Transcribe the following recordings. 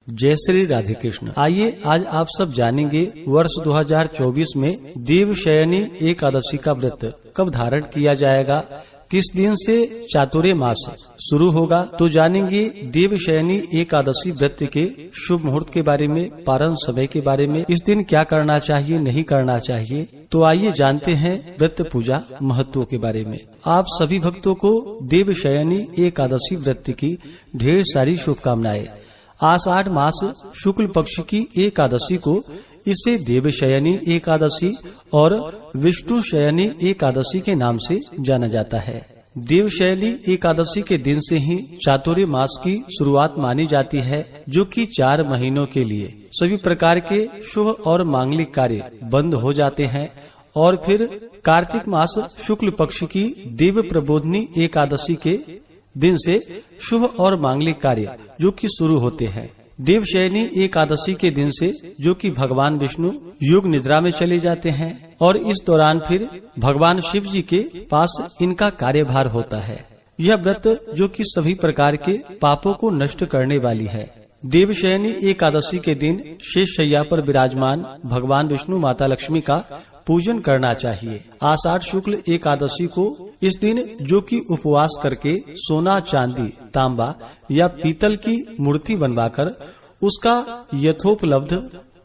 जय श्री राधे कृष्ण। आइए आज आप सब जानेंगे वर्ष 2024 में देवशयनी एकादशी का व्रत कब धारण किया जाएगा, किस दिन से चातुर्य मास शुरू होगा। तो जानेंगे देवशयनी एकादशी व्रत के शुभ मुहूर्त के बारे में, पारण समय के बारे में, इस दिन क्या करना चाहिए नहीं करना चाहिए। तो आइए जानते हैं व्रत पूजा महत्व के बारे में। आप सभी भक्तों को देवशयनी एकादशी व्रत की ढेर सारी शुभकामनाएं। आषाढ़ मास शुक्ल पक्ष की एकादशी को इसे देवशयनी एकादशी और विष्णु शयनी एकादशी के नाम से जाना जाता है। देवशयनी एकादशी के दिन से ही चातुर्य मास की शुरुआत मानी जाती है, जो कि 4 महीनों के लिए सभी प्रकार के शुभ और मांगलिक कार्य बंद हो जाते हैं और फिर कार्तिक मास शुक्ल पक्ष की देव प्रबोधनी एकादशी के दिन से शुभ और मांगलिक कार्य जो कि शुरू होते हैं। देवशयनी एकादशी के दिन से जो कि भगवान विष्णु योग निद्रा में चले जाते हैं और इस दौरान फिर भगवान शिव जी के पास इनका कार्यभार होता है। यह व्रत जो कि सभी प्रकार के पापों को नष्ट करने वाली है। देवशयनी एकादशी के दिन शेष शैया पर विराजमान भगवान विष्णु माता लक्ष्मी का पूजन करना चाहिए। आषाढ़ शुक्ल एकादशी को इस दिन जो कि उपवास करके सोना, चांदी, तांबा या पीतल की मूर्ति बनवाकर उसका यथोपलब्ध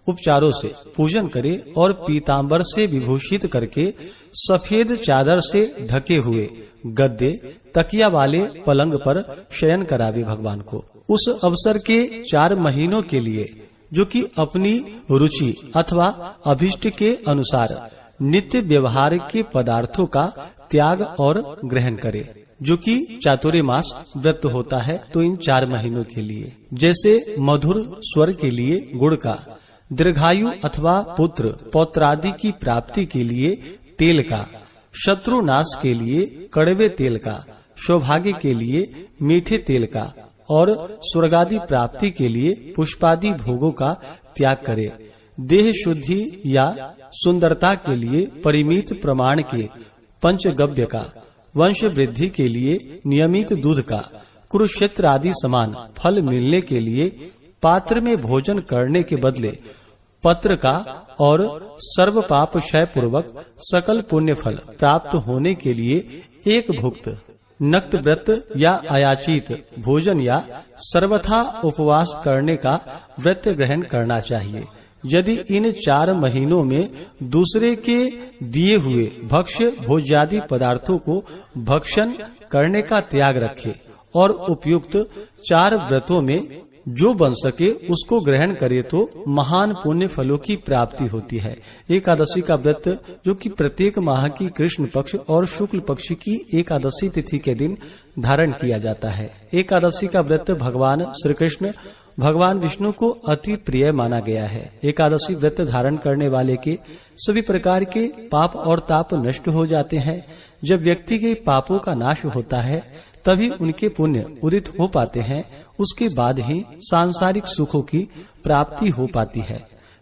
उपचारों से पूजन करे और पीतांबर से विभूषित करके सफेद चादर से ढके हुए गद्दे, तकिया वाले पलंग पर शयन करावे भगवान को। उस अवसर के 4 महीनों के लिए जो कि अपनी रुचि अथवा अभिष्ट के अनुसार नित्य व्यवहार के पदार्थों का त्याग और ग्रहण करे, जो कि चातुर्य मास व्रत होता है। तो इन 4 महीनों के लिए जैसे मधुर स्वर के लिए गुड़ का, दीर्घायु अथवा पुत्र पौत्रादि की प्राप्ति के लिए तेल का, शत्रु नाश के लिए कड़वे तेल का, सौभाग्य के लिए मीठे तेल का और स्वर्गादि प्राप्ति के लिए पुष्पादि भोगों का त्याग करे। देह शुद्धि या सुंदरता के लिए परिमित प्रमाण के पंचगव्य का, वंश वृद्धि के लिए नियमित दूध का, कुरुक्षेत्र आदि समान फल मिलने के लिए पात्र में भोजन करने के बदले पत्र का और सर्व पाप क्षय पूर्वक सकल पुण्य फल प्राप्त होने के लिए एक भुक्त नक्त व्रत या अयाचित भोजन या सर्वथा उपवास करने का व्रत ग्रहण करना चाहिए। यदि इन 4 महीनों में दूसरे के दिए हुए भक्ष्य भोज्यादि पदार्थों को भक्षण करने का त्याग रखे और उपयुक्त 4 व्रतों में जो बन सके उसको ग्रहण करे तो महान पुण्य फलों की प्राप्ति होती है। एकादशी का व्रत जो कि प्रत्येक माह की कृष्ण पक्ष और शुक्ल पक्ष की एकादशी तिथि के दिन धारण किया जाता है। एकादशी का व्रत भगवान श्री कृष्ण भगवान विष्णु को अति प्रिय माना गया है। एकादशी व्रत धारण करने वाले के सभी प्रकार के पाप और ताप नष्ट हो जाते हैं। जब व्यक्ति के पापों का नाश होता है तभी उनके पुण्य उदित हो पाते हैं, उसके बाद ही सांसारिक सुखों की प्राप्ति हो पाती है।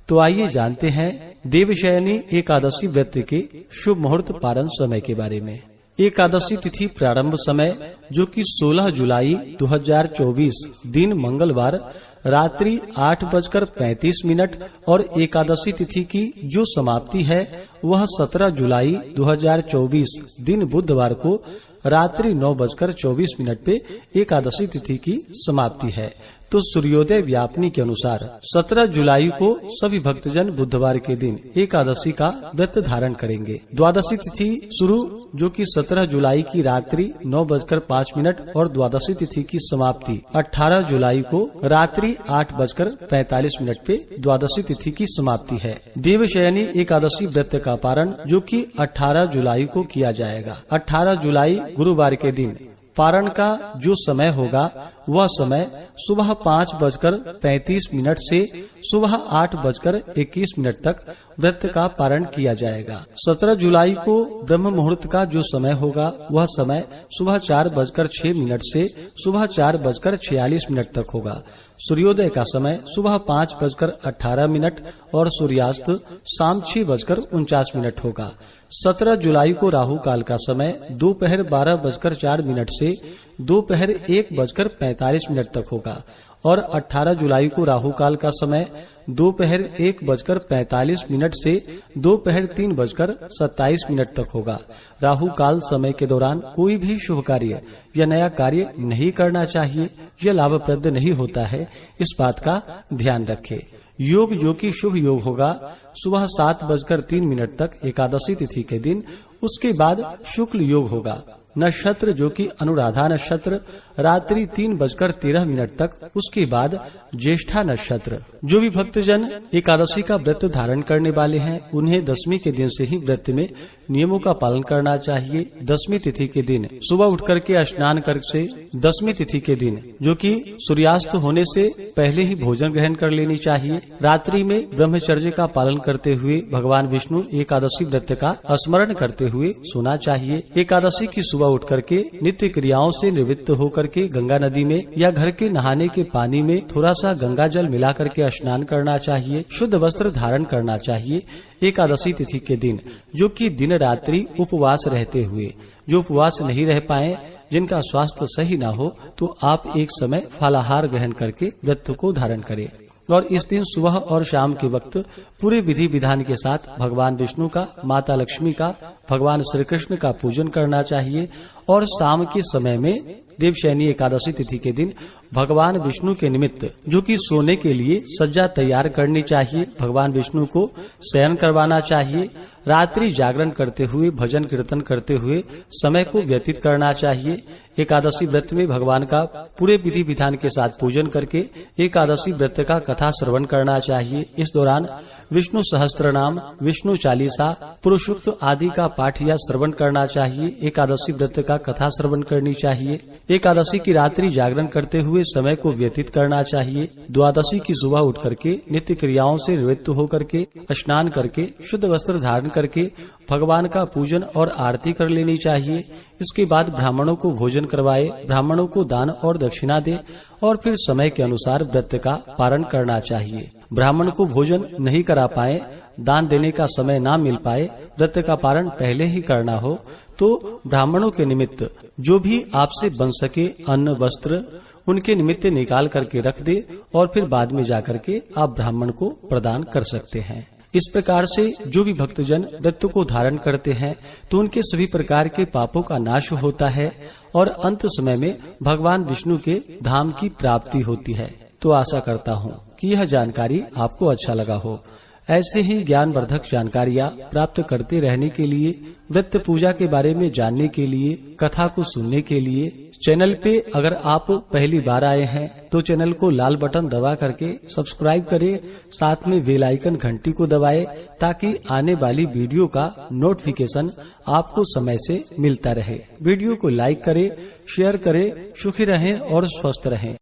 तो आइए जानते हैं देवशयनी एकादशी व्रत के शुभ मुहूर्त पारण समय के बारे में। एकादशी तिथि प्रारंभ समय जो कि 16 जुलाई 2024 दिन मंगलवार रात्रि 8:35 और एकादशी तिथि की जो समाप्ति है वह 17 जुलाई 2024 दिन बुधवार को रात्रि 9:24 पे एकादशी तिथि की समाप्ति है। तो सूर्योदय व्यापनी के अनुसार 17 जुलाई को सभी भक्तजन बुधवार के दिन एकादशी का व्रत धारण करेंगे। द्वादशी तिथि शुरू जो कि 17 जुलाई की रात्रि 9:05 और द्वादशी तिथि की समाप्ति 18 जुलाई को रात्रि 8:45 पे द्वादशी तिथि की समाप्ति है। देवशयनी एकादशी व्रत का पारण जो कि 18 जुलाई को किया जाएगा। 18 जुलाई गुरुवार के दिन पारण का जो समय होगा वह समय सुबह 5:35 से सुबह 8:21 तक व्रत का पारण किया जाएगा। 17 जुलाई को ब्रह्म मुहूर्त का जो समय होगा वह समय सुबह 4:06 से सुबह 4:46 तक होगा। सूर्योदय का समय सुबह 5:18 और सूर्यास्त शाम 6:49 होगा। 17 जुलाई को राहु काल का समय दोपहर 12:04 से दोपहर 1:45 तक होगा और 18 जुलाई को राहु काल का समय दोपहर 1:45 से दोपहर 3:27 तक होगा। राहु काल समय के दौरान कोई भी शुभ कार्य या नया कार्य नहीं करना चाहिए। यह लाभप्रद नहीं होता है, इस बात का ध्यान रखें। योग जो कि शुभ योग होगा सुबह 7:03 तक एकादशी तिथि के दिन, उसके बाद शुक्ल योग होगा। नक्षत्र जो कि अनुराधा नक्षत्र रात्रि 3:13 तक, उसके बाद ज्येष्ठा नक्षत्र। जो भी भक्तजन एकादशी का व्रत धारण करने वाले हैं उन्हें दशमी के दिन से ही व्रत में नियमों का पालन करना चाहिए। दशमी तिथि के दिन सुबह उठ करके स्नान करके दशमी तिथि के दिन जो कि सूर्यास्त होने से पहले ही भोजन ग्रहण कर लेनी चाहिए। रात्रि में ब्रह्मचर्य का पालन करते हुए भगवान विष्णु एकादशी व्रत का स्मरण करते हुए सोना चाहिए। एकादशी की सुबह उठ करके नित्य क्रियाओं से निवृत्त होकर के गंगा नदी में या घर के नहाने के पानी में थोड़ा सा गंगा जल मिला करके स्नान करना चाहिए। शुद्ध वस्त्र धारण करना चाहिए। एकादशी तिथि के दिन जो कि दिन रात्रि उपवास रहते हुए, जो उपवास नहीं रह पाए, जिनका स्वास्थ्य सही ना हो, तो आप एक समय फलाहार ग्रहण करके व्रत को धारण करें। और इस दिन सुबह और शाम के वक्त पूरे विधि विधान के साथ भगवान विष्णु का, माता लक्ष्मी का, भगवान श्री कृष्ण का पूजन करना चाहिए। और शाम के समय में देवशयनी एकादशी तिथि के दिन भगवान विष्णु के निमित्त जो कि सोने के लिए सज्जा तैयार करनी चाहिए। भगवान विष्णु को शयन करवाना चाहिए। रात्रि जागरण करते हुए, भजन कीर्तन करते हुए समय को व्यतीत करना चाहिए। एकादशी व्रत में भगवान का पूरे विधि विधान के साथ पूजन करके एकादशी व्रत का कथा श्रवण करना चाहिए। इस दौरान विष्णु सहस्त्रनाम, विष्णु चालीसा, पुरुषोक्त आदि का पाठ या श्रवण करना चाहिए। एकादशी व्रत का कथा श्रवण करनी चाहिए। एकादशी की रात्रि जागरण करते हुए समय को व्यतीत करना चाहिए। द्वादशी की सुबह उठ करके नित्य क्रियाओं से निवृत्त होकर के स्नान करके शुद्ध वस्त्र धारण करके भगवान का पूजन और आरती कर लेनी चाहिए। इसके बाद ब्राह्मणों को भोजन करवाए, ब्राह्मणों को दान और दक्षिणा दे और फिर समय के अनुसार व्रत का पारण करना चाहिए। ब्राह्मण को भोजन नहीं करा पाए, दान देने का समय ना मिल पाए, व्रत का पारण पहले ही करना हो, तो ब्राह्मणों के निमित्त जो भी आपसे बन सके अन्न वस्त्र उनके निमित्त निकाल करके रख दे और फिर बाद में जाकर के आप ब्राह्मण को प्रदान कर सकते हैं। इस प्रकार से जो भी भक्तजन व्रत को धारण करते हैं तो उनके सभी प्रकार के पापों का नाश होता है और अंत समय में भगवान विष्णु के धाम की प्राप्ति होती है। तो आशा करता हूँ कि यह जानकारी आपको अच्छा लगा हो। ऐसे ही ज्ञानवर्धक जानकारियाँ प्राप्त करते रहने के लिए, व्रत पूजा के बारे में जानने के लिए, कथा को सुनने के लिए चैनल पे अगर आप पहली बार आए हैं तो चैनल को लाल बटन दबा करके सब्सक्राइब करें, साथ में बेल आइकन घंटी को दबाएं ताकि आने वाली वीडियो का नोटिफिकेशन आपको समय से मिलता रहे। वीडियो को लाइक करें, शेयर करें। सुखी रहें और स्वस्थ रहें।